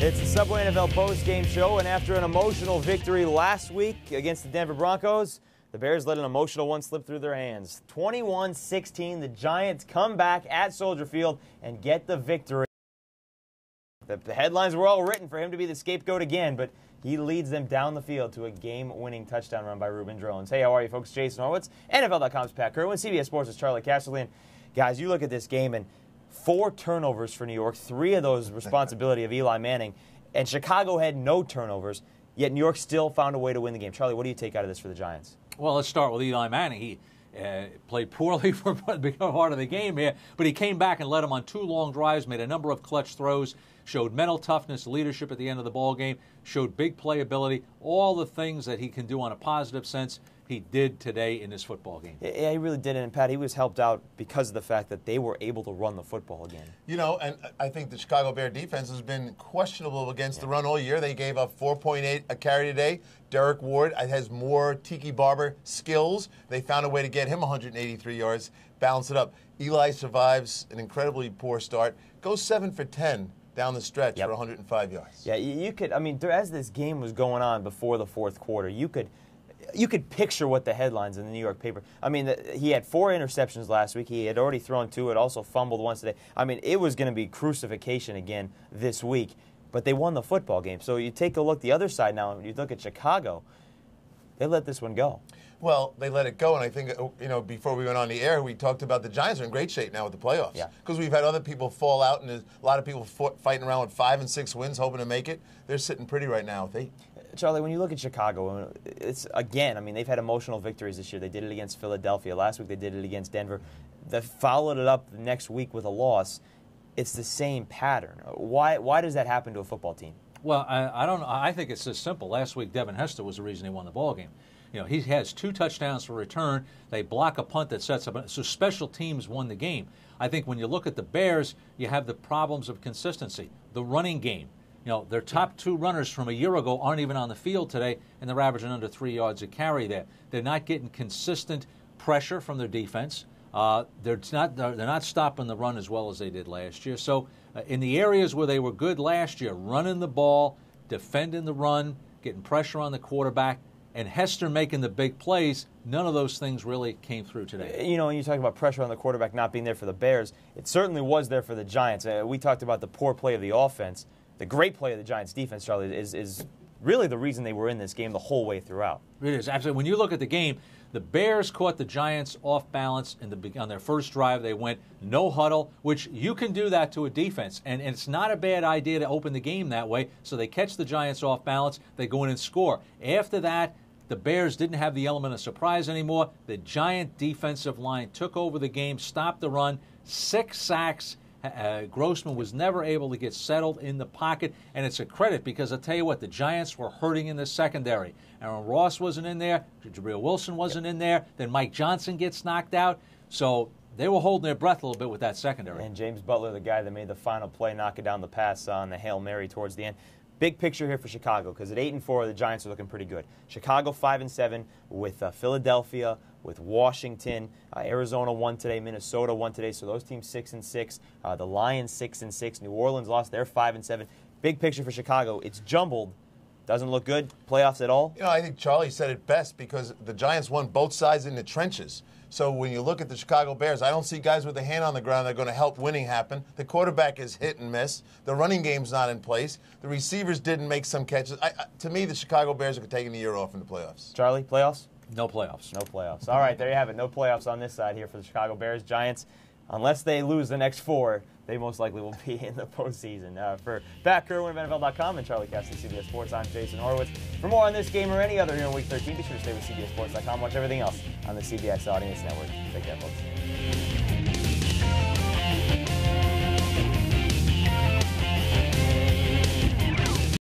It's the Subway NFL post-game show, and after an emotional victory last week against the Denver Broncos, the Bears let an emotional one slip through their hands. 21-16, the Giants come back at Soldier Field and get the victory. The headlines were all written for him to be the scapegoat again, but he leads them down the field to a game-winning touchdown run by Ruben Drones. Hey, how are you folks? Jason Horowitz, NFL.com's Pat Kerwin, CBS Sports' Charlie Casserly. Guys, you look at this game, and 4 turnovers for New York, 3 of those responsibility of Eli Manning, and Chicago had no turnovers, yet New York still found a way to win the game. Charlie, what do you take out of this for the Giants? Well, let's start with Eli Manning. He played poorly for a big part of the game here, but he came back and led them on 2 long drives, made a number of clutch throws, showed mental toughness, leadership at the end of the ball game, showed big playability, all the things that he can do on a positive sense. He did today in this football game. Yeah, he really did. And, Pat, he was helped out because of the fact that they were able to run the football again. You know, and I think the Chicago Bear defense has been questionable against the run all year. They gave up 4.8 a carry today. Derek Ward has more Tiki Barber skills. They found a way to get him 183 yards, balance it up. Eli survives an incredibly poor start, goes 7 for 10 down the stretch for 105 yards. Yeah, you could, I mean, as this game was going on before the fourth quarter, you could picture what the headlines in the New York paper. I mean, he had 4 interceptions last week. He had already thrown 2. It also fumbled once today. I mean, it was going to be crucifixion again this week. But they won the football game. So you take a look the other side now, and you look at Chicago, they let this one go. Well, they let it go, and I think, you know, before we went on the air, we talked about the Giants are in great shape now with the playoffs. Yeah. Because we've had other people fall out, and there's a lot of people fighting around with 5 and 6 wins, hoping to make it. They're sitting pretty right now with 8. Charlie, when you look at Chicago, it's, again, I mean, they've had emotional victories this year. They did it against Philadelphia. Last week they did it against Denver. They followed it up the next week with a loss. It's the same pattern. Why does that happen to a football team? Well, I don't know. I think it's just simple. Last week, Devin Hester was the reason he won the ball game. You know, he has 2 touchdowns for return. They block a punt that sets up. So special teams won the game. I think when you look at the Bears, you have the problems of consistency. The running game. You know, their top 2 runners from a year ago aren't even on the field today, and they're averaging under 3 yards a carry there. They're not getting consistent pressure from their defense. They're not stopping the run as well as they did last year. So in the areas where they were good last year, running the ball, defending the run, getting pressure on the quarterback, and Hester making the big plays, none of those things really came through today. You know, when you talk about pressure on the quarterback not being there for the Bears, it certainly was there for the Giants. We talked about the poor play of the offense. The great play of the Giants' defense, Charlie, is really the reason they were in this game the whole way throughout. It is, absolutely. When you look at the game, the Bears caught the Giants off balance on their first drive. They went no huddle, which you can do that to a defense. And it's not a bad idea to open the game that way. So they catch the Giants off balance. They go in and score. After that, the Bears didn't have the element of surprise anymore. The Giant defensive line took over the game, stopped the run, 6 sacks. Grossman was never able to get settled in the pocket, and it's a credit because I'll tell you what, the Giants were hurting in the secondary. Aaron Ross wasn't in there, Jabril Wilson wasn't in there, then Mike Johnson gets knocked out, so they were holding their breath a little bit with that secondary. And James Butler, the guy that made the final play, knocking down the pass on the Hail Mary towards the end. Big picture here for Chicago, because at 8-4, the Giants are looking pretty good. Chicago 5-7 with Philadelphia, with Washington. Arizona won today. Minnesota won today. So those teams 6-6. The Lions 6-6. New Orleans lost. They're 5-7. Big picture for Chicago. It's jumbled. Doesn't look good. Playoffs at all? You know, I think Charlie said it best because the Giants won both sides in the trenches. So when you look at the Chicago Bears, I don't see guys with a hand on the ground that are going to help winning happen. The quarterback is hit and miss. The running game's not in place. The receivers didn't make some catches. To me, the Chicago Bears are taking the year off in the playoffs. Charlie, playoffs? No playoffs. No playoffs. All right, there you have it. No playoffs on this side here for the Chicago Bears. Giants, unless they lose the next 4, they most likely will be in the postseason. For Pat Kerwin of NFL.com and Charlie Casserly, CBS Sports, I'm Jason Horowitz. For more on this game or any other here in Week 13, be sure to stay with CBS Sports.com. Watch everything else on the CBS Audience Network. Take care, folks.